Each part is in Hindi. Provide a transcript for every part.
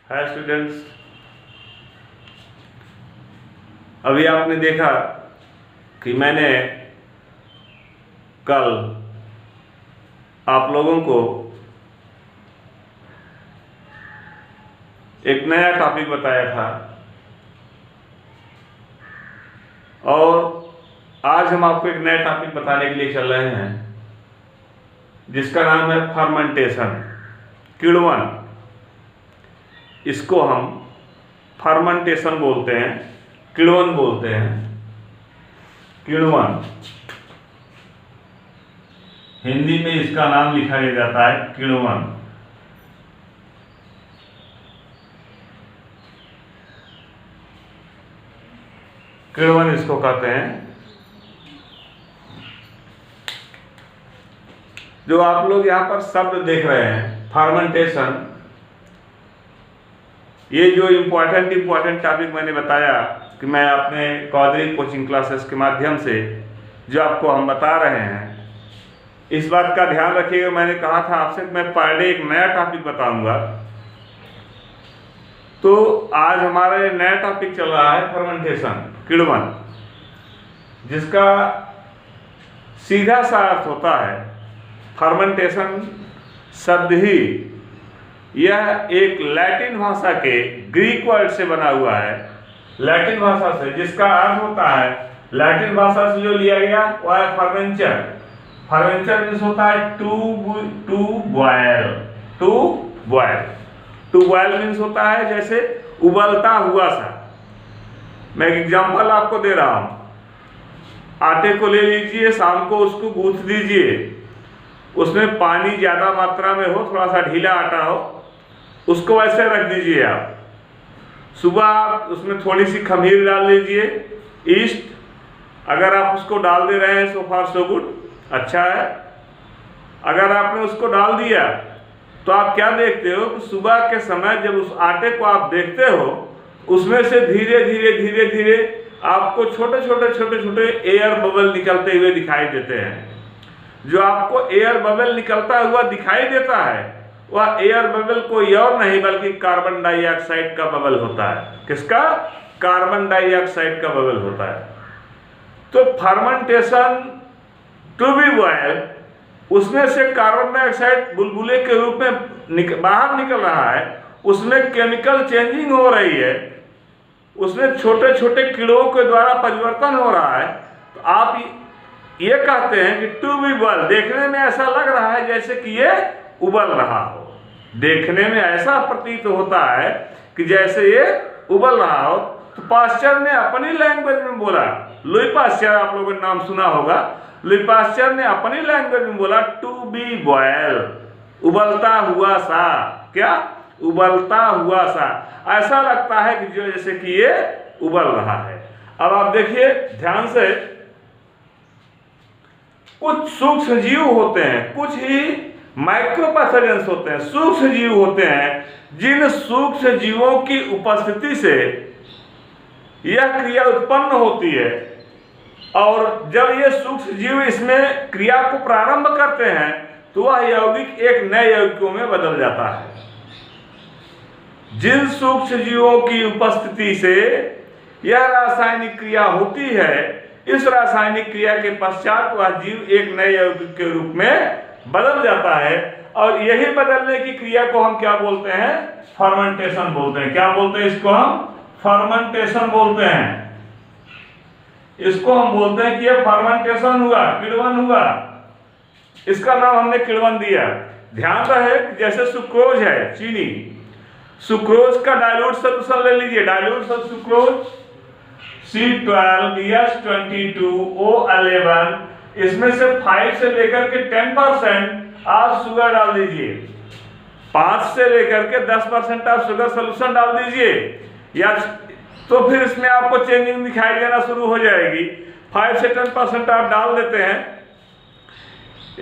हाय स्टूडेंट्स, अभी आपने देखा कि मैंने कल आप लोगों को एक नया टॉपिक बताया था और आज हम आपको एक नया टॉपिक बताने के लिए चल रहे हैं जिसका नाम है फर्मेंटेशन, किण्वन। इसको हम फर्मेंटेशन बोलते हैं, किण्वन बोलते हैं। किण्वन हिंदी में इसका नाम लिखा जाता है किण्वन। किण्वन इसको कहते हैं। जो आप लोग यहाँ पर शब्द देख रहे हैं फर्मेंटेशन, ये जो इम्पोर्टेंट टॉपिक मैंने बताया कि मैं अपने कॉदरी कोचिंग क्लासेस के माध्यम से जो आपको हम बता रहे हैं, इस बात का ध्यान रखिएगा। मैंने कहा था आपसे मैं पर डे एक नया टॉपिक बताऊंगा, तो आज हमारा नया टॉपिक चल रहा है फर्मेंटेशन, किण्वन, जिसका सीधा सा अर्थ होता है फर्मेंटेशन शब्द ही यह एक लैटिन भाषा के ग्रीक वर्ड से बना हुआ है। लैटिन भाषा से, जिसका अर्थ होता है, लैटिन भाषा से जो लिया गया वह है फर्मेंचर। फर्मेंचर मीन्स होता है to boil. To boil means होता है जैसे उबलता हुआ सा। मैं एक एग्जांपल आपको दे रहा हूं। आटे को ले लीजिए, शाम को उसको गूंथ दीजिए, उसमें पानी ज्यादा मात्रा में हो, थोड़ा सा ढीला आटा हो, उसको वैसे रख दीजिए आप। सुबह आप उसमें थोड़ी सी खमीर डाल लीजिए, ईस्ट। अगर आप उसको डाल दे रहे हैं सो फार सो गुड, अच्छा है। अगर आपने उसको डाल दिया तो आप क्या देखते हो कि सुबह के समय जब उस आटे को आप देखते हो, उसमें से धीरे धीरे आपको छोटे एयर बबल निकलते हुए दिखाई देते हैं। जो आपको एयर बबल निकलता हुआ दिखाई देता है वह एयर बबल कोई और नहीं बल्कि कार्बन डाइऑक्साइड का बबल होता है। किसका? कार्बन डाइऑक्साइड का बबल होता है। तो फर्मेंटेशन टू बी बॉयल, उसमें से कार्बन डाइऑक्साइड बुलबुले के रूप में बाहर निकल रहा है, उसमें केमिकल चेंजिंग हो रही है, उसमें छोटे छोटे कीड़ों के द्वारा परिवर्तन हो रहा है। तो आप ये कहते हैं कि टू बी बॉयल, देखने में ऐसा लग रहा है जैसे कि ये उबल रहा हो, देखने में ऐसा प्रतीत होता है कि जैसे ये उबल रहा हो। तो पाश्चर ने अपनी लैंग्वेज में बोला, लुई पाश्चर, आप लोगों ने नाम सुना होगा, लुई पाश्चर ने अपनी लैंग्वेज में बोला टू बी बॉयल, उबलता हुआ सा। क्या? उबलता हुआ सा, ऐसा लगता है कि जो जैसे कि ये उबल रहा है। अब आप देखिए ध्यान से, कुछ सूक्ष्म जीव होते हैं, कुछ ही माइक्रोपैथोजेंस होते हैं, सूक्ष्म जीव होते हैं, जिन सूक्ष्म जीवों की उपस्थिति से यह क्रिया उत्पन्न होती है। और जब ये सूक्ष्म जीव इसमें क्रिया को प्रारंभ करते हैं तो वह यौगिक एक नए यौगिकों में बदल जाता है। जिन सूक्ष्म जीवों की उपस्थिति से यह रासायनिक क्रिया होती है, इस रासायनिक क्रिया के पश्चात वह जीव एक नए यौगिक के रूप में बदल जाता है। और यही बदलने की क्रिया को हम क्या बोलते हैं? फर्मेंटेशन बोलते हैं। क्या बोलते हैं इसको? हम फर्मेंटेशन बोलते हैं। इसको हम बोलते हैं कि यह फर्मेंटेशन हुआ, किण्वन हुआ, इसका नाम हमने किण्वन दिया। ध्यान रहे, जैसे सुक्रोज है, चीनी, सुक्रोज का डाइल्यूट सोल्यूशन ले लीजिए, डाइल्यूट सुक्रोज C12H22O11, इसमें से 5 से लेकर के 10% आप शुगर डाल दीजिए, 5 से लेकर के 10% आप शुगर सोल्यूशन डाल दीजिए, या तो फिर इसमें आपको चेंजिंग दिखाई देना शुरू हो जाएगी। 5 से 10% आप डाल देते हैं।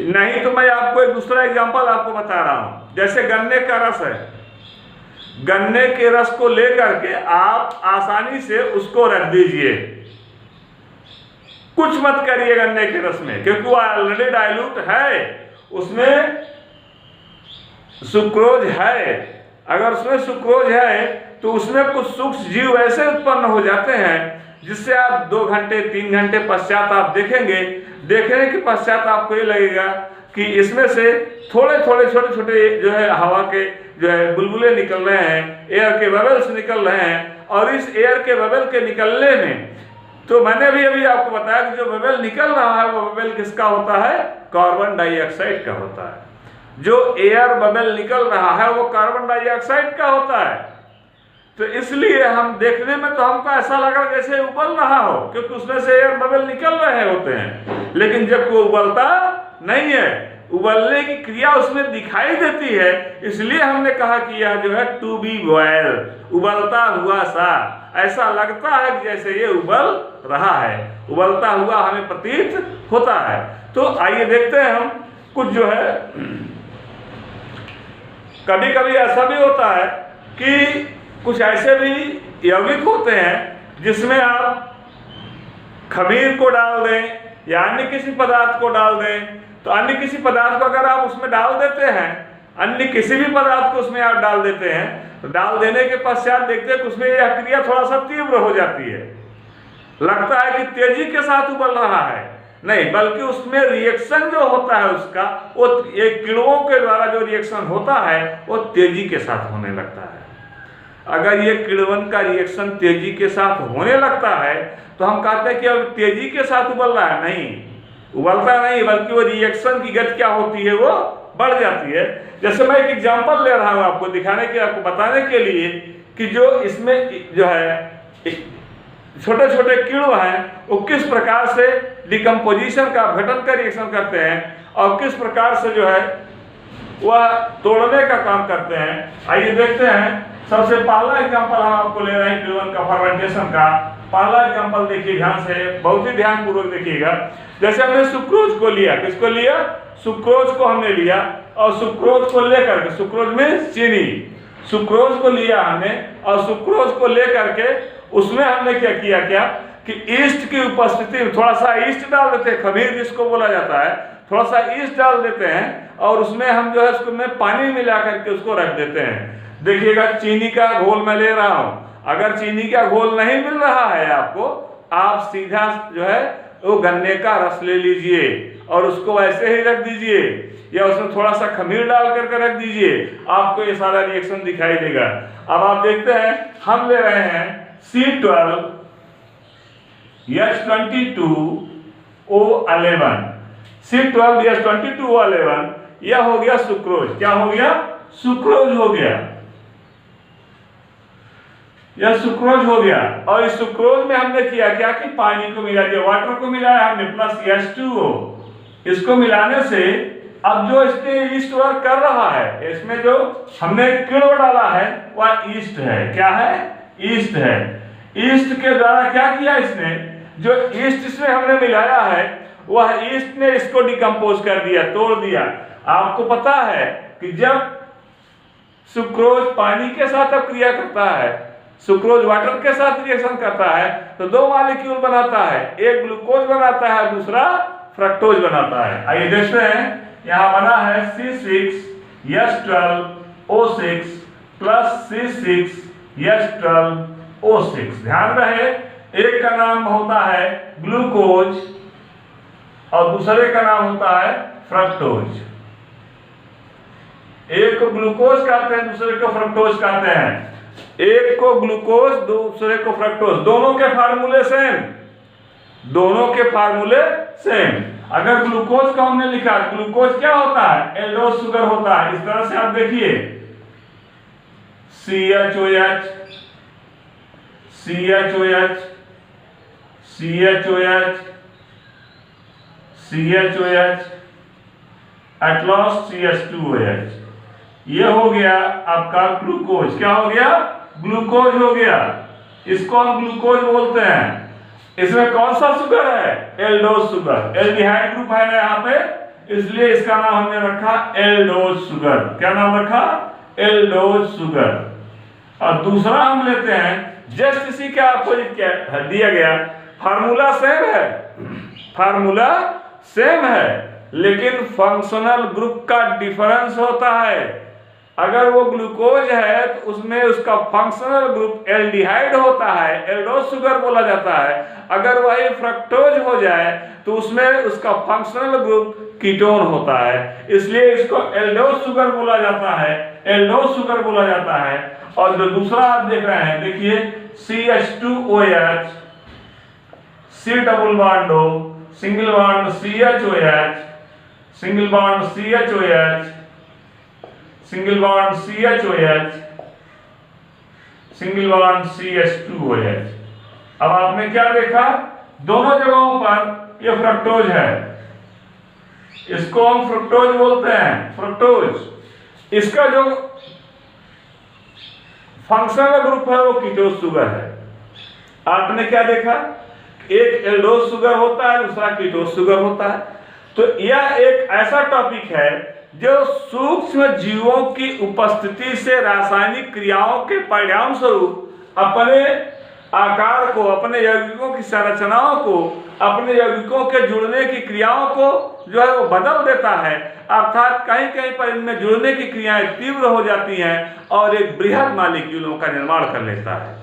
नहीं तो मैं आपको एक दूसरा एग्जांपल आपको बता रहा हूं। जैसे गन्ने का रस है, गन्ने के रस को लेकर के आप आसानी से उसको रख दीजिए, कुछ मत करिए गन्ने के रस में, क्योंकि वो ऑलरेडी डाइल्यूट है, उसमें सुक्रोज है। अगर उसमें सुक्रोज है तो उसमें कुछ सूक्ष्म जीव ऐसे उत्पन्न हो जाते हैं जिससे आप 2 घंटे 3 घंटे पश्चात आप देखेंगे, देखने के पश्चात आपको ये लगेगा कि इसमें से थोड़े थोड़े छोटे छोटे जो है हवा के जो है बुलबुले निकल रहे हैं, एयर के बबल्स निकल रहे हैं। और इस एयर के बबल के निकलने में तो मैंने भी अभी आपको बताया कि जो बबल निकल रहा है वो बबल किसका होता है? कार्बन डाइऑक्साइड का होता है। जो एयर बबल निकल रहा है वो कार्बन डाइऑक्साइड का होता है। तो इसलिए हम देखने में तो हमको ऐसा लगा जैसे उबल रहा हो, क्योंकि उसमें से एयर बबल निकल रहे होते हैं, लेकिन जब वो उबलता नहीं है, उबलने की क्रिया उसमें दिखाई देती है। इसलिए हमने कहा कि यह जो है टू बी बॉयल, उबलता हुआ सा, ऐसा लगता है कि जैसे ये उबल रहा है, उबलता हुआ हमें प्रतीत होता है। तो आइए देखते हैं हम कुछ जो है, कभी कभी ऐसा भी होता है कि कुछ ऐसे भी यौगिक होते हैं जिसमें आप खमीर को डाल दें या अन्य किसी पदार्थ को डाल दें, तो अन्य किसी पदार्थ को अगर आप उसमें डाल देते हैं, अन्य किसी भी पदार्थ को उसमें आप डाल देते हैं, तो डाल देने के पश्चात देखते हैं कि उसमें यह क्रिया थोड़ा सा तीव्र हो जाती है। लगता है कि तेजी के साथ उबल रहा है, नहीं, बल्कि उसमें रिएक्शन जो होता है उसका, वो ये किण्वों के द्वारा जो रिएक्शन होता है वो तेजी के साथ होने लगता है। अगर ये किण्वन का रिएक्शन तेजी के साथ होने लगता है तो हम कहते हैं कि अब तेजी के साथ उबल रहा है, नहीं, उबलता नहीं, बल्कि वो रिएक्शन की गति क्या होती है, वो बढ़ जाती है। जैसे मैं एक एग्जांपल ले रहा हूँ आपको दिखाने के, आपको बताने के लिए कि जो इसमें जो है छोटे छोटे किण्व हैं वो किस प्रकार से डिकम्पोजिशन का, अपघटन का रिएक्शन करते हैं और किस प्रकार से जो है वह तोड़ने का काम करते हैं। आइए देखते हैं। सबसे पहला एग्जांपल हम आपको ले रहे हैं किण्वन का, फर्मेंटेशन का। पहला एग्जांपल देखिए ध्यान से, बहुत ही ध्यान पूर्वक देखिएगा। जैसे हमने सुक्रोज को लिया, किसको लिया? सुक्रोज को हमने लिया, और सुक्रोज को लेकर के, सुक्रोज में चीनी, सुक्रोज को लिया हमने, और सुक्रोज को लेकर के उसमें हमने क्या किया कि ईस्ट की उपस्थिति में थोड़ा सा ईस्ट डाल देते हैं, खमीर जिसको बोला जाता है, थोड़ा सा ईस्ट डाल देते हैं और उसमें हम जो है उसको में पानी मिला करके उसको रख देते हैं। देखिएगा चीनी का घोल मैं ले रहा हूं, अगर चीनी का घोल नहीं मिल रहा है आपको, आप सीधा जो है वो गन्ने का रस ले लीजिए और उसको ऐसे ही रख दीजिए, या उसमें थोड़ा सा खमीर डाल करके रख दीजिए, आपको ये सारा रिएक्शन दिखाई देगा। अब आप देखते हैं, हम ले रहे हैं C12H22O11, C12H22O11, यह हो गया सुक्रोज। क्या हो गया? सुक्रोज हो गया, यह सुक्रोज हो गया। और इस सुक्रोज में हमने किया क्या कि पानी को मिला दिया, वाटर को मिलाया हमने प्लस H2O। इसको मिलाने से अब जो इसमें ईस्ट वर्क कर रहा है, इसमें जो हमने किण्व डाला है वह ईस्ट है। क्या है? ईस्ट है। ईस्ट के द्वारा क्या किया इसने, जो ईस्ट इसमें हमने मिलाया है वह ईस्ट ने इसको डिकम्पोज कर दिया, तोड़ दिया। आपको पता है कि जब सुक्रोज पानी के साथ अब क्रिया करता है, सुक्रोज वाटर के साथ रिएक्शन करता है, तो 2 मॉलिक्यूल बनाता है, एक ग्लूकोज बनाता है, दूसरा फ्रक्टोज बनाता है। आइए देखते हैं, यहाँ बना है C6H12O6 प्लस C6H12O6। ध्यान रहे, एक का नाम होता है ग्लूकोज और दूसरे का नाम होता है फ्रक्टोज। एक को ग्लूकोज कहते हैं, दूसरे को फ्रक्टोज कहते हैं। एक को ग्लूकोज, दूसरे को फ्रक्टोज, दोनों के फार्मूले सेम, दोनों के फार्मूले सेम। अगर ग्लूकोज का हमने लिखा, ग्लूकोज क्या होता है? एल्डोज शुगर होता है। इस तरह से आप देखिए CHOH CHOH CHOH CHOH at last CH2OH, ये हो गया आपका ग्लूकोज। क्या हो गया? ग्लूकोज हो गया। इसको हम ग्लूकोज बोलते हैं। इसमें कौन सा शुगर है? Aldose sugar. एल्डिहाइड ग्रुप है ना यहाँ पे, इसलिए इसका नाम हमने रखा एल्डोज शुगर। क्या नाम रखा? Aldose sugar. और दूसरा हम लेते हैं, जस्ट इसी के अपोजिट क्या दिया गया, फार्मूला सेम है, फार्मूला सेम है, लेकिन फंक्शनल ग्रुप का डिफरेंस होता है। अगर वो ग्लूकोज है तो उसमें उसका फंक्शनल ग्रुप एल्डिहाइड होता है, एल्डोज शुगर बोला जाता है। अगर वही फ्रक्टोज हो जाए तो उसमें उसका फंक्शनल ग्रुप कीटोन होता है, इसलिए इसको एल्डोज शुगर बोला जाता है, एल्डोज शुगर बोला जाता है। और जो दूसरा आप देख रहे हैं, देखिए CH2OH, C double bond O, single bond CHOH, single bond CHOH, single bond CHOH, single bond CH2OH। अब आपने क्या देखा, दोनों जगहों पर ये फ्रक्टोज है, इसको हम फ्रुक्टोज बोलते हैं, फ्रुक्टोज। इसका जो फंक्शनल ग्रुप है वो कीटोज शुगर है। आपने क्या देखा, एक एल्डोज शुगर होता है, दूसरा कीटोज शुगर होता है। तो यह एक ऐसा टॉपिक है जो सूक्ष्म जीवों की उपस्थिति से रासायनिक क्रियाओं के परिणाम स्वरूप अपने आकार को, अपने यौगिकों की संरचनाओं को, अपने यौगिकों के जुड़ने की क्रियाओं को जो है वो बदल देता है। अर्थात कहीं कहीं पर इनमें जुड़ने की क्रियाएं तीव्र हो जाती हैं और एक बृहद मॉलिक्यूलों का निर्माण कर लेता है।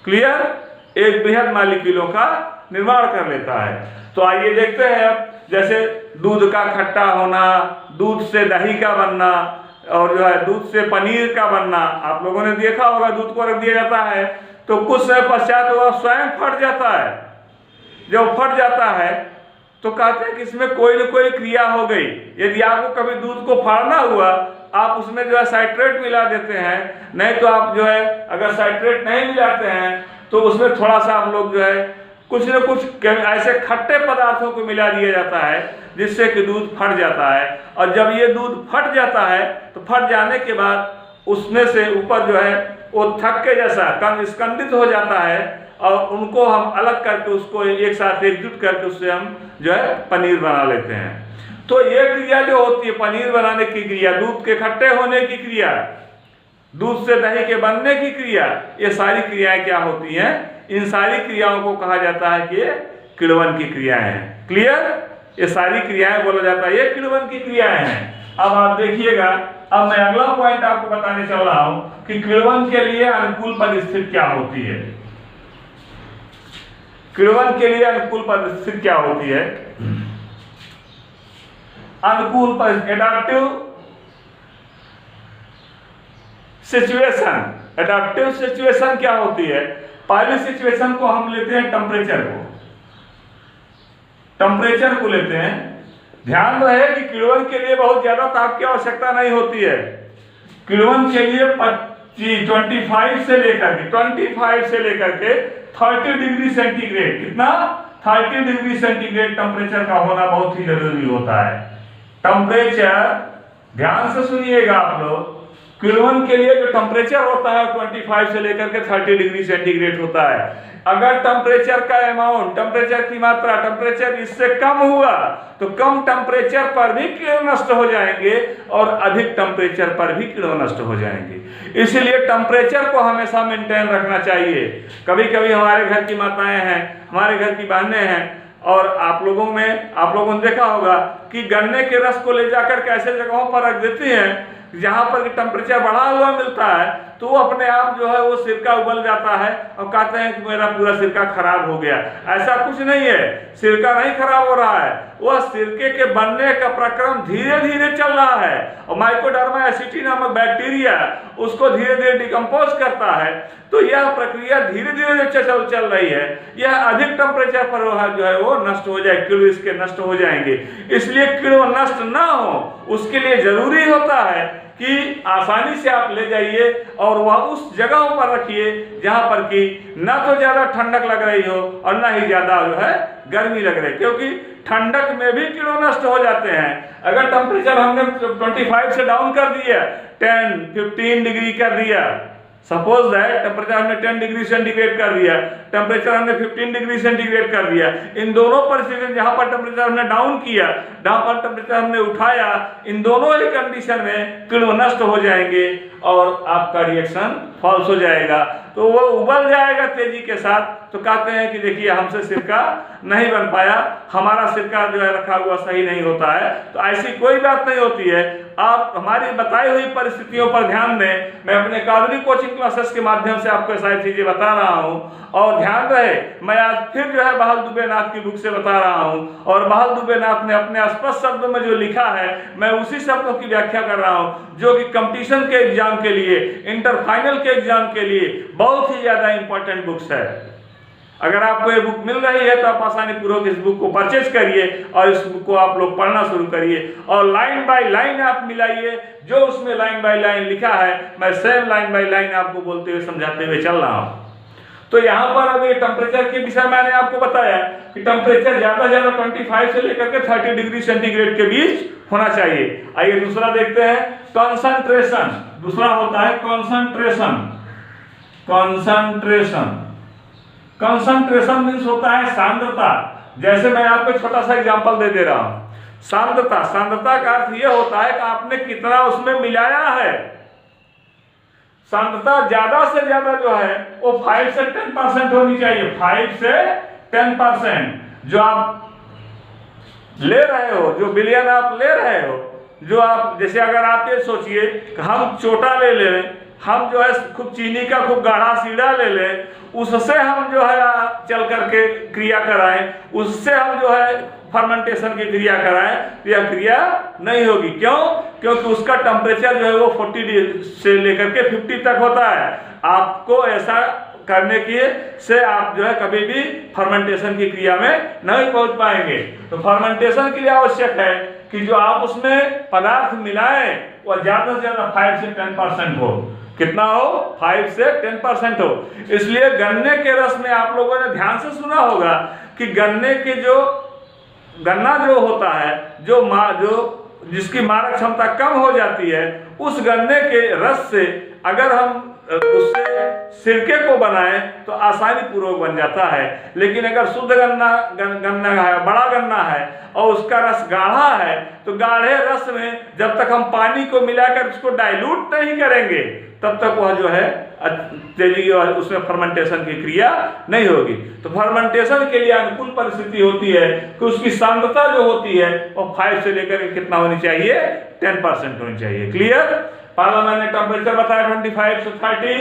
क्लियर, एक बृहद मॉलिक्यूलों का निर्माण कर लेता है। तो आइए देखते हैं अब, जैसे दूध का खट्टा होना, दूध से दही का बनना, और जो है दूध से पनीर का बनना। आप लोगों ने देखा होगा, दूध को रख दिया जाता है तो कुछ समय पश्चात वह स्वयं फट जाता है। जब फट जाता है तो कहते हैं कि इसमें कोई न कोई क्रिया हो गई। यदि आपको कभी दूध को फाड़ना हुआ, आप उसमें जो है साइट्रेट मिला देते हैं, नहीं तो आप जो है अगर साइट्रेट नहीं मिलाते हैं तो उसमें थोड़ा सा आप लोग जो है कुछ न कुछ ऐसे खट्टे पदार्थों को मिला दिया जाता है जिससे कि दूध फट जाता है। और जब ये दूध फट जाता है तो फट जाने के बाद उसमें से ऊपर जो है वो थक के जैसा स्कंदित हो जाता है, और उनको हम अलग करके उसको एक साथ एकजुट करके उससे हम जो है पनीर बना लेते हैं। तो ये क्रिया जो होती है पनीर बनाने की क्रिया, दूध के खट्टे होने की क्रिया, दूध से दही के बनने की क्रिया, ये सारी क्रियाएं क्या होती हैं, इन सारी क्रियाओं को कहा जाता है कि ये किण्वन की क्रियाएं हैं। क्लियर, ये सारी क्रियाएं बोला जाता है ये किण्वन की क्रियाएं हैं। अब आप देखिएगा, अब मैं अगला पॉइंट आपको बताने चल रहा हूं कि किण्वन के लिए अनुकूल परिस्थिति क्या होती है। किण्वन के लिए अनुकूल परिस्थिति क्या होती है? अनुकूल परिस्थिति, एडाप्टिव सिचुएशन। एडाप्टिव सिचुएशन क्या होती है? पहली सिचुएशन को हम लेते हैं टेम्परेचर को, टेम्परेचर को लेते हैं। ध्यान रहे कि किण्वन के लिए बहुत ज्यादा ताप की आवश्यकता नहीं होती है। किण्वन के लिए 25 से लेकर के 30 डिग्री सेंटीग्रेड, कितना 30 डिग्री सेंटीग्रेड टेम्परेचर का होना बहुत ही जरूरी होता है। टेम्परेचर ध्यान से सुनिएगा आप लोग, किण्वन के लिए जो टेम्परेचर होता है 25 से लेकर के 30 डिग्री सेंटीग्रेड होता है। अगर टेम्परेचर का अमाउंट, टेम्परेचर की मात्रा, टेम्परेचर इससे कम हुआ तो कम टेम्परेचर पर भी किण्व नष्ट हो जाएंगे और अधिक टेम्परेचर पर भी किण्व नष्ट हो जाएंगे। इसलिए टेम्परेचर को हमेशा मेंटेन रखना चाहिए। कभी कभी हमारे घर की माताएं हैं, हमारे घर की बहनें हैं, और आप लोगों ने देखा होगा कि गन्ने के रस को ले जाकर के ऐसे जगहों पर रख देती हैं जहां पर टेम्परेचर बढ़ा हुआ मिलता है, तो वो अपने आप जो है वो सिरका उबल जाता है और कहते हैं कि मेरा पूरा सिरका खराब हो गया। ऐसा कुछ नहीं है, सिरका नहीं खराब हो रहा है, वह सिरके के बनने का प्रक्रम धीरे धीरे चल रहा है और माइकोडर्मा एसिटी नामक बैक्टीरिया उसको धीरे धीरे डिकम्पोज करता है। तो यह प्रक्रिया धीरे धीरे चल रही है। यह अधिक टेम्परेचर पर जो है वो नष्ट हो जाए, किण्व इसके नष्ट हो जाएंगे। इसलिए किण्व नष्ट ना हो उसके लिए जरूरी होता है कि आसानी से आप ले जाइए और वह उस जगह पर रखिए जहां पर कि ना तो ज्यादा ठंडक लग रही हो और ना ही ज्यादा जो है गर्मी लग रही, क्योंकि ठंडक में भी किण्व नष्ट हो जाते हैं। अगर टेम्परेचर हमने 25 से डाउन कर दिया, 10-15 डिग्री कर दिया, सपोज दैट टेम्परेचर हमने 10 डिग्री सेंटीग्रेड कर दिया, टेम्परेचर हमने 15 डिग्री सेंटीग्रेड कर दिया, इन दोनों परिस्थितियों जहां पर टेम्परेचर हमने डाउन किया, जहां पर टेम्परेचर हमने उठाया, इन दोनों ही कंडीशन में किण्व नष्ट हो जाएंगे और आपका रिएक्शन फॉल्स हो जाएगा। तो वो उबल जाएगा तेजी के साथ। तो कहते हैं कि देखिए हमसे सिरका नहीं बन पाया, हमारा सिरका जो है रखा हुआ सही नहीं होता है। तो ऐसी कोई बात नहीं होती है। आप हमारी बताई हुई परिस्थितियों पर ध्यान दें। मैं अपने अकादमिक कोचिंग क्लासेस के माध्यम से आपको सारी चीजें बता रहा हूँ, और ध्यान रहे मैं आज फिर जो है बहाल दुबे नाथ की बुक से बता रहा हूँ, और बहाल दुबे नाथ ने अपने स्पष्ट शब्दों में जो लिखा है मैं उसी शब्दों की व्याख्या कर रहा हूँ, जो कि कंपटीशन के एग्जाम के लिए, इंटर फाइनल के एग्जाम के लिए बहुत ही ज्यादा इंपॉर्टेंट बुक्स है। अगर आपको ये बुक मिल रही है तो आप आसानी पूर्वक इस बुक को परचेज करिए और इस बुक को आप लोग पढ़ना शुरू करिए, और लाइन बाय लाइन आप मिलाइए। जो उसमें लाइन बाय लाइन लिखा है मैं सेम लाइन बाय लाइन आपको बोलते हुए समझाते हुए चल रहा हूँ। तो यहाँ पर अभी टेम्परेचर के विषय मैंने आपको बताया कि टेम्परेचर ज्यादा ज्यादा 25 से लेकर के 30 डिग्री सेंटीग्रेड के बीच होना चाहिए। आइए दूसरा देखते हैं, कंसंट्रेशन। दूसरा होता है कंसंट्रेशन। कंसंट्रेशन कंसंट्रेशन मीन्स होता है सांद्रता। जैसे मैं आपको छोटा सा एग्जांपल दे रहा हूं। सांद्रता, सांद्रता का अर्थ यह होता है कि आपने कितना उसमें मिलाया है। सांद्रता ज्यादा से ज्यादा जो है वो 5 से 10% होनी चाहिए। 5 से 10% जो आप ले रहे हो, जो बिलियन आप ले रहे हो, जो आप जैसे अगर आप ये सोचिए कि हम चोटा ले लें, हम जो है खूब चीनी का खूब गाढ़ा सीढ़ा ले लें, उससे हम जो है चल करके क्रिया कराएं, उससे हम जो है फर्मेंटेशन की क्रिया कराएं, तो यह क्रिया नहीं होगी। क्यों? क्योंकि उसका टेम्परेचर जो है वो 40 से लेकर के 50 तक होता है। आपको ऐसा करने की से आप जो है कभी भी फर्मेंटेशन की क्रिया में नहीं पहुंच पाएंगे। तो फर्मेंटेशन के लिए आवश्यक है कि जो आप उसमें पदार्थ मिलाएं वह ज्यादा से ज्यादा 5 से 10% हो। कितना हो? 5 से 10% हो। इसलिए गन्ने के रस में आप लोगों ने ध्यान से सुना होगा कि गन्ने के गन्ना जो होता है, जो जिसकी मारक क्षमता कम हो जाती है, उस गन्ने के रस से अगर हम उससे सिरके को बनाएं तो आसानी पूर्वक बन जाता है। लेकिन अगर शुद्ध गन्ना है, बड़ा गन्ना है और उसका रस गाढ़ा है, तो गाढ़े रस में जब तक हम पानी को मिलाकर उसको डाइल्यूट नहीं करेंगे तब तक वह जो है तेजी उसमें फर्मेंटेशन की क्रिया नहीं होगी। तो फर्मेंटेशन के लिए अनुकूल परिस्थिति होती है कि उसकी सांद्रता जो होती है वो 5 से लेकर कितना होनी चाहिए? 10% होनी चाहिए। क्लियर? पहला मैंने टेम्परेचर बताया 25 से 30।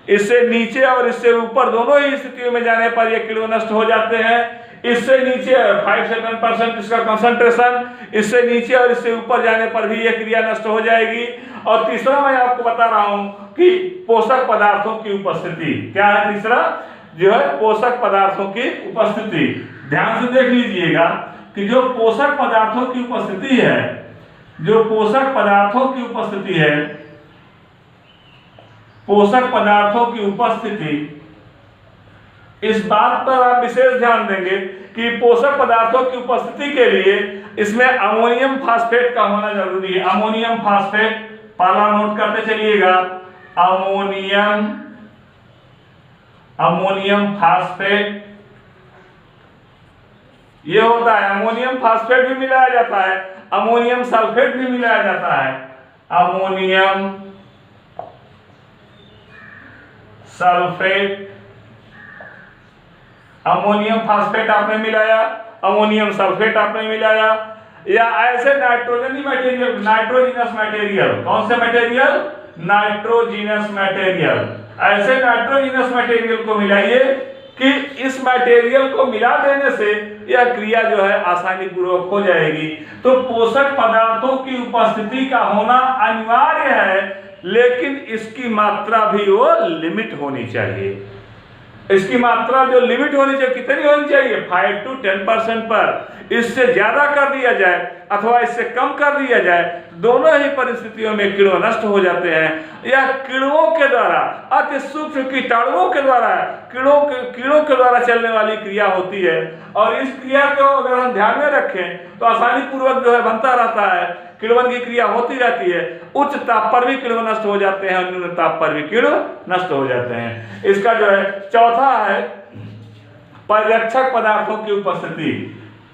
इससे नीचे और इससे ऊपर दोनों ही स्थितियों में जाने पर ये किण्व नष्ट हो जाते हैं। इससे नीचे 5 से 10% इसका कंसंट्रेशन, इससे नीचे और इससे ऊपर जाने पर भी यह क्रिया नष्ट हो जाएगी। और तीसरा मैं आपको बता रहा हूं कि पोषक पदार्थों की उपस्थिति। क्या है तीसरा? जो है पोषक पदार्थों की उपस्थिति। ध्यान से देख लीजिएगा कि जो पोषक पदार्थों की उपस्थिति है, जो पोषक पदार्थों की उपस्थिति है, पोषक पदार्थों की उपस्थिति, इस बात पर आप विशेष ध्यान देंगे कि पोषक पदार्थों की उपस्थिति के लिए इसमें अमोनियम फास्फेट का होना जरूरी है। अमोनियम फास्फेट पहला नोट करते चलिएगा। अमोनियम फास्फेट ये होता है। अमोनियम फास्फेट भी मिलाया जाता है, अमोनियम सल्फेट भी मिलाया जाता है। अमोनियम सल्फेट, अमोनियम फास्फेट आपने मिलाया, अमोनियम सल्फेट आपने मिलाया, या ऐसे नाइट्रोजनी मटेरियल, नाइट्रोजिनस मटेरियल। कौन से मटेरियल? Nitrogenous material. ऐसे नाइट्रोजिनस मटेरियल को मिलाइए कि इस मटेरियल को मिला देने से यह क्रिया जो है आसानी पूर्वक हो जाएगी। तो पोषक पदार्थों की उपस्थिति का होना अनिवार्य है, लेकिन इसकी मात्रा भी वो लिमिट होनी चाहिए। इसकी मात्रा जो लिमिट होनी चाहिए, कितनी होनी चाहिए? 5 से 10% पर। इससे ज्यादा कर दिया जाए अथवा इससे कम कर दिया जाए, दोनों ही परिस्थितियों में किण्व नष्ट हो जाते हैं। यह किण्वों के द्वारा, अति सूक्ष्म कीटाणुओं के द्वारा, कीड़ों के द्वारा चलने वाली क्रिया होती है। और इस क्रिया को अगर हम ध्यान में रखें तो आसानी पूर्वक जो है बनता रहता है, किण्वन की क्रिया होती रहती है। उच्च ताप पर भी किण्व नष्ट हो जाते हैं और निम्न ताप पर भी किण्व नष्ट हो जाते हैं। इसका जो है चौथा है परिरक्षक पदार्थों की उपस्थिति।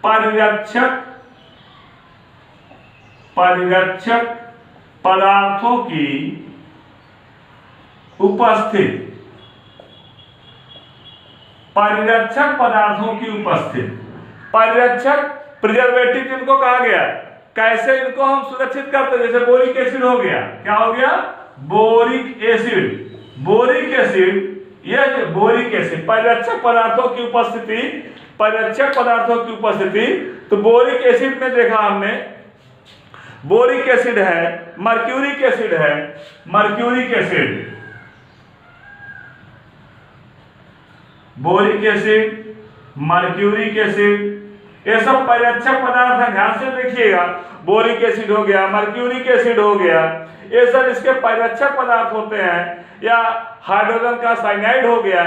परिरक्षक पदार्थों की उपस्थिति। परिरक्षक पदार्थों की उपस्थिति। परिरक्षक प्रिजर्वेटिव जिनको कहा गया, कैसे इनको हम सुरक्षित करते हैं, जैसे बोरिक एसिड हो गया, क्या हो गया, बोरिक एसिड। बोरिक एसिड, यह बोरिक एसिड परिरक्षक पदार्थों की उपस्थिति, परिरक्षक पदार्थों की उपस्थिति, तो बोरिक एसिड में देखा हमने, बोरिक एसिड है, मर्क्यूरिक एसिड है, mercuric acid, boric acid, mercuric acid, ये सब परिरक्षक पदार्थ है, ध्यान से देखिएगा। बोरिक एसिड हो गया, मर्क्यूरिक एसिड हो गया, ये सब इसके परिरक्षक पदार्थ होते हैं। या हाइड्रोजन का साइनाइड हो गया,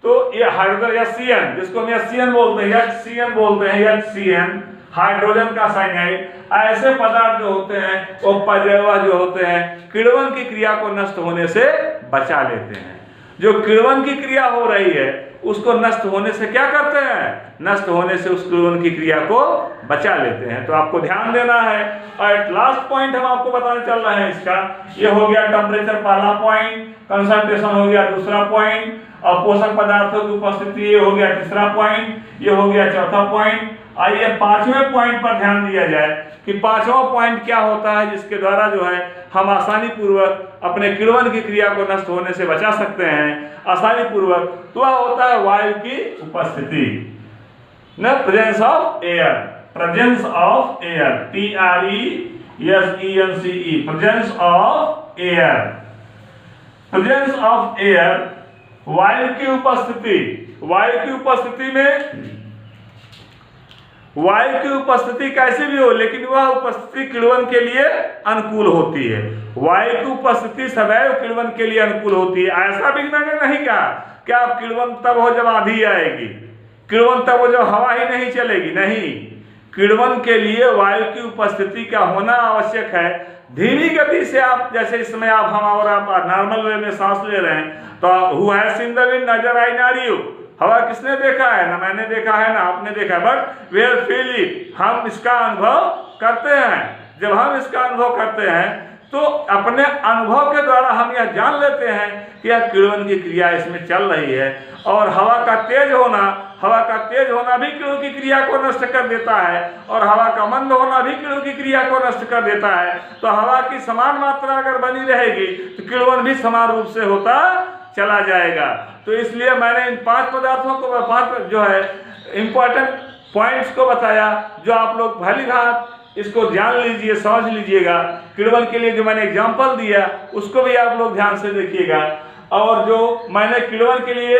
तो ये हाइड्रोजन या HCN, जिसको हम HCN बोलते हैं, HCN बोलते हैं, HCN हाइड्रोजन का साइनाइड, ऐसे पदार्थ जो होते हैं वो पर्यावरण जो होते हैं किण्वन की क्रिया को नष्ट होने से बचा लेते हैं। जो किण्वन की क्रिया हो रही है उसको नष्ट होने से क्या करते हैं, नष्ट होने से उस किण्वन की क्रिया को बचा लेते हैं। तो आपको ध्यान देना है। और लास्ट पॉइंट हम आपको बताने चल रहे हैं इसका, ये हो गया टेम्परेचर पहला पॉइंट, कंसंट्रेशन हो गया दूसरा पॉइंट, और पोषक पदार्थों की उपस्थिति ये हो गया तीसरा पॉइंट, ये हो गया चौथा पॉइंट। आइए पांचवें पॉइंट पर ध्यान दिया जाए कि पांचवा पॉइंट क्या होता है जिसके द्वारा जो है हम आसानी पूर्वक अपने किण्वन की क्रिया को नष्ट होने से बचा सकते हैं आसानी पूर्वक। तो वह होता है वायु की उपस्थिति, न presence of air, presence of air, PRESENCE, presence of air, presence of air, वायु की उपस्थिति। वायु की उपस्थिति में, वायु की उपस्थिति कैसे भी हो लेकिन वह उपस्थिति किण्वन के लिए अनुकूल होती है। वायु की उपस्थिति सदैव किण्वन के लिए अनुकूल होती है। ऐसा भी मैंने नहीं कहा कि आप किण्वन तब हो जब आंधी आएगी, किण्वन तब हो जब हवा ही नहीं चलेगी, नहीं। किण्वन के लिए वायु की उपस्थिति का होना आवश्यक है। धीमी गति से आप, जैसे इस समय आप हम और आप नॉर्मल वे में सांस ले रहे हैं, तो who has seen the wind, नजर आई ना रही हो, हवा किसने देखा है, ना मैंने देखा है ना आपने देखा है, but we are feel it, हम इसका अनुभव करते हैं। जब हम इसका अनुभव करते हैं तो अपने अनुभव के द्वारा हम यह जान लेते हैं कि यह किण्वन की क्रिया इसमें चल रही है। और हवा का तेज होना, हवा का तेज होना भी किण्वन की क्रिया को नष्ट कर देता है, और हवा का मंद होना भी किण्वन की क्रिया को नष्ट कर देता है। तो हवा की समान मात्रा अगर बनी रहेगी तो किण्वन भी समान रूप से होता चला जाएगा। तो इसलिए मैंने इन पांच पदार्थों को, पांच जो है इंपॉर्टेंट पॉइंट्स को बताया, जो आप लोग भली भांति इसको जान लीजिए, समझ लीजिएगा। किण्वन के लिए जो मैंने एग्जाम्पल दिया उसको भी आप लोग ध्यान से देखिएगा। और जो मैंने किण्वन के लिए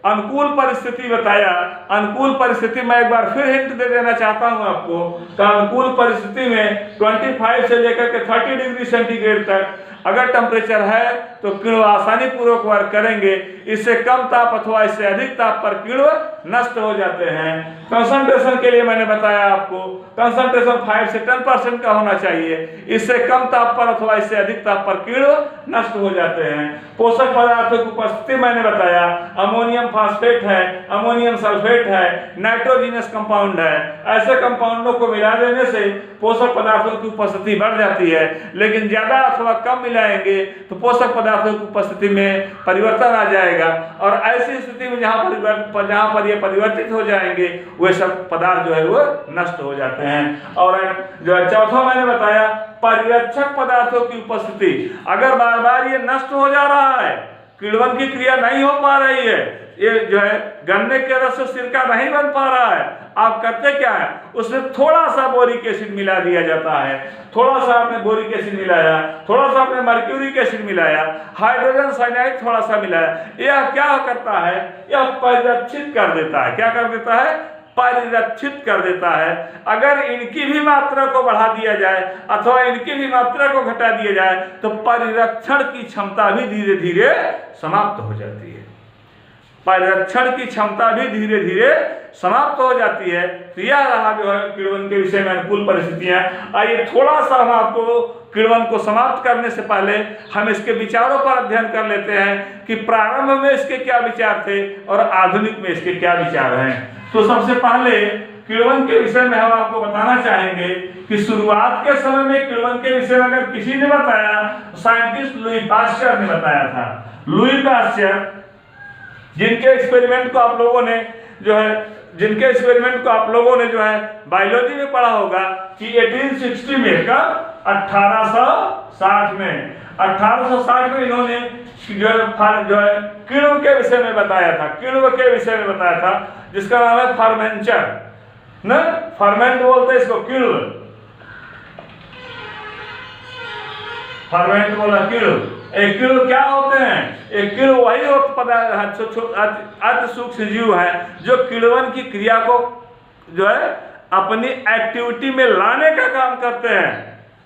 अनुकूल परिस्थिति बताया, अनुकूल परिस्थिति मैं एक बार फिर हिंट दे देना चाहता हूं आपको। तो अनुकूल परिस्थिति में 25 से लेकर के 30 डिग्री सेंटीग्रेड तक अगर टेम्परेचर है तो किण्व आसानी पूर्वक वर्क करेंगे। इससे कम ताप अथवा इससे अधिक ताप पर किण्व नष्ट हो जाते हैं। कंसंट्रेशन के लिए मैंने बताया आपको कंसंट्रेशन 5 से 10% का होना चाहिए। इससे कम ताप पर अथवा इससे अधिक ताप पर किण्व नष्ट हो जाते हैं। पोषक पदार्थों की उपस्थिति मैंने बताया, अमोनियम फास्फेट है, अमोनियम सल्फेट है, नाइट्रोजिनस कंपाउंड है। ऐसे कंपाउंडों को मिला देने से पोषक पदार्थों की उपस्थिति बढ़ जाती है। लेकिन ज्यादा अथवा कम मिलाएंगे तो पोषक पदार्थों की उपस्थिति में परिवर्तन आ जाएगा, और ऐसी स्थिति में जहां पर ये परिवर्तित हो जाएंगे वे सब पदार्थ जो है वो नष्ट हो जाते हैं। और जो है चौथा मैंने बताया परिरक्षक पदार्थों की उपस्थिति। अगर बार बार ये नष्ट हो जा रहा है, किण्वन की क्रिया नहीं हो पा रही है, ये जो है गन्ने के रस से सिरका नहीं बन पा रहा है, आप करते क्या है, उसमें थोड़ा सा बोरिक एसिड मिला दिया जाता है। थोड़ा सा आपने बोरिक एसिड मिलाया, थोड़ा सा आपने मर्क्यूरिक एसिड मिलाया, हाइड्रोजन साइनाइड थोड़ा सा मिलाया, यह क्या करता है, यह परिरक्षित कर देता है। क्या कर देता है, परिरक्षित कर देता है। अगर इनकी भी मात्रा को बढ़ा दिया जाए अथवा इनकी भी मात्रा को घटा दिया जाए तो परिरक्षण की क्षमता भी धीरे धीरे समाप्त हो जाती है। परिरक्षण की क्षमता भी धीरे धीरे समाप्त हो जाती है। तो यह रहा जो है किण्वन के विषय में अनुकूल परिस्थितियां। आइए थोड़ा सा हम आपको किण्वन को समाप्त करने से पहले हम इसके विचारों पर अध्ययन कर लेते हैं कि प्रारंभ में इसके क्या विचार थे और आधुनिक में इसके क्या विचार हैं। तो सबसे पहले किण्वन के विषय में हम आपको बताना चाहेंगे कि शुरुआत के समय में किण्वन के विषय में अगर किसी ने बताया तो साइंटिस्ट लुई पास्चर ने बताया था। लुई पास्चर जिनके एक्सपेरिमेंट को आप लोगों ने जो है जिनके एक्सपेरिमेंट को आप लोगों ने जो है बायोलॉजी में पढ़ा होगा कि 1860 में का 1860 में इन्होंने जो है किण्व के विषय में बताया था, किण्व के विषय में बताया था, जिसका नाम है फर्मेंचर न, फर्मेंट बोलते हैं इसको, किण्व, फर्मेंट बोला किण्व। एक किण्व क्या होते हैं? एक किण्व वही अति सूक्ष्म जीव है जो किण्वन की क्रिया को जो है अपनी एक्टिविटी में लाने का काम करते हैं।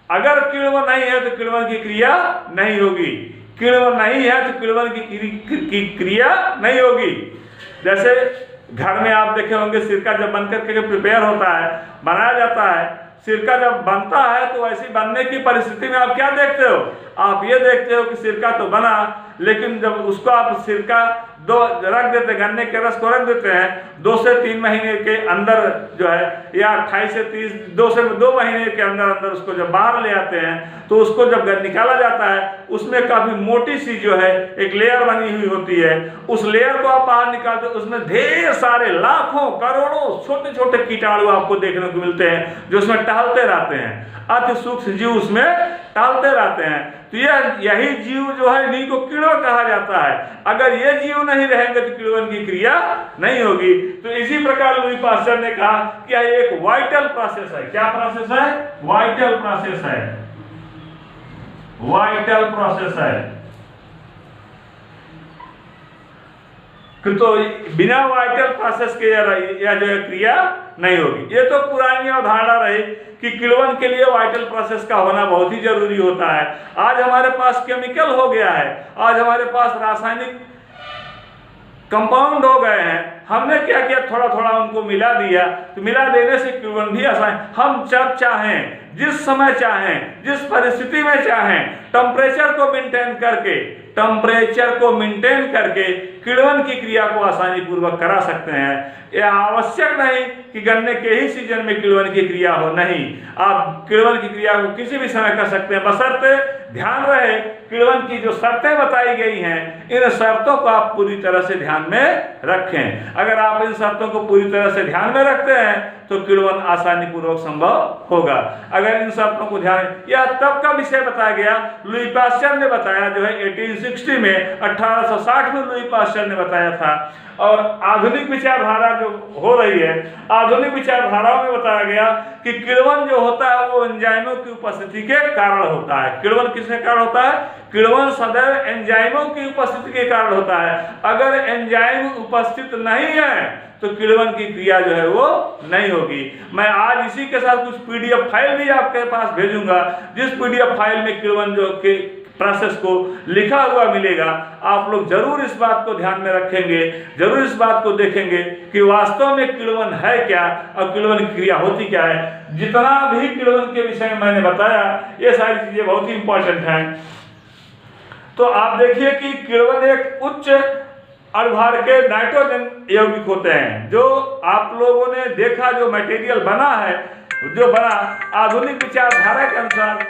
अगर किण्व नहीं है तो किण्वन की क्रिया नहीं होगी, किण्व नहीं है तो किण्वन की क्रिया नहीं होगी। जैसे घर में आप देखे होंगे सिरका जब बनकर के प्रिपेयर होता है, बनाया जाता है, सिरका जब बनता है तो ऐसी बनने की परिस्थिति में आप क्या देखते हो? आप ये देखते हो कि सिरका तो बना, लेकिन जब उसको आप सिरका रख देते, गन्ने के रस को रख देते हैं 2 से 3 महीने के अंदर जो है, या 28 से 30, 2 से 2 महीने के अंदर उसको जब बाहर ले आते हैं तो उसको जब निकाला जाता है उसमें काफी मोटी सी जो है एक लेयर बनी हुई होती है। उस लेयर को आप बाहर निकालते हो, उसमें ढेर सारे लाखों करोड़ों छोटे छोटे कीटाणु आपको देखने को मिलते हैं जो उसमें टहलते रहते हैं, अति सूक्ष्म जीव उसमें टहलते रहते हैं। तो यही जीव जो है इन्हीं को किण्व कहा जाता है। अगर ये जीव नहीं रहेंगे तो किण्वन की क्रिया नहीं होगी। तो इसी प्रकार लुई पास्चर ने कहा कि यह एक वाइटल प्रोसेस है। क्या प्रोसेस है? वाइटल प्रोसेस है, वाइटल प्रोसेस है। तो बिना वाइटल प्रोसेस के यह जो है क्रिया नहीं होगी। ये तो पुरानी अवधारणा रही कि किण्वन के लिए वाइटल प्रोसेस का होना बहुत ही जरूरी होता है। आज हमारे पास केमिकल हो गया है, आज हमारे पास रासायनिक कंपाउंड हो गए हैं। हमने क्या किया, थोड़ा थोड़ा उनको मिला दिया, तो मिला देने से किण्वन भी आसान, हम जब चाहें, जिस समय चाहें, जिस परिस्थिति में चाहें, टेम्परेचर को मेंटेन करके किण्वन की क्रिया को आसानी पूर्वक करा सकते हैं। यह आवश्यक नहीं कि गन्ने के ही सीजन में किण्वन की क्रिया हो, नहीं, आप किण्वन की क्रिया को किसी भी समय कर सकते हैं, बशर्ते ध्यान रहे किण्वन की जो शर्तें बताई गई हैं, इन शर्तों को आप पूरी तरह से ध्यान में रखें। अगर आप इन शर्तों को पूरी तरह से ध्यान में रखते हैं तो किण्वन आसानी पूर्वक संभव होगा। अगर इन शर्तों को ध्यान, यह तब का विषय बताया गया, लुई पास्चर ने बताया जो है 1860 में, 1860 में लुई पास्चर ने बताया था। और आधुनिक विचारधारा जो हो रही है, आधुनिक विचारधाराओं में बताया गया कि किण्वन जो होता है वो एंजाइमों की उपस्थिति के कारण होता है। किण्वन किसके कारण होता है? किण्वन सदैव एंजाइमों की उपस्थिति के कारण होता है। अगर एंजाइम उपस्थित नहीं है तो किण्वन की क्रिया जो है वो नहीं होगी। मैं आज इसी के साथ कुछ पीडीएफ फाइल भी आपके पास भेजूंगा, जिस पीडीएफ फाइल में किण्वन जो के प्रोसेस को लिखा हुआ मिलेगा। आप लोग जरूर इस बात को ध्यान में रखेंगे, जरूर इस बात को देखेंगे कि वास्तव में किण्वन है क्या और किण्वन की क्रिया होती क्या है। जितना भी किण्वन के विषय में मैंने बताया, ये सारी चीजें बहुत ही इंपॉर्टेंट हैं। तो आप देखिए कि किण्वन एक उच्च अणुभार के नाइट्रोजन यौगिक होते हैं। जो आप लोगों ने देखा, जो मटेरियल बना है, जो बना आधुनिक विचारधारा के अनुसार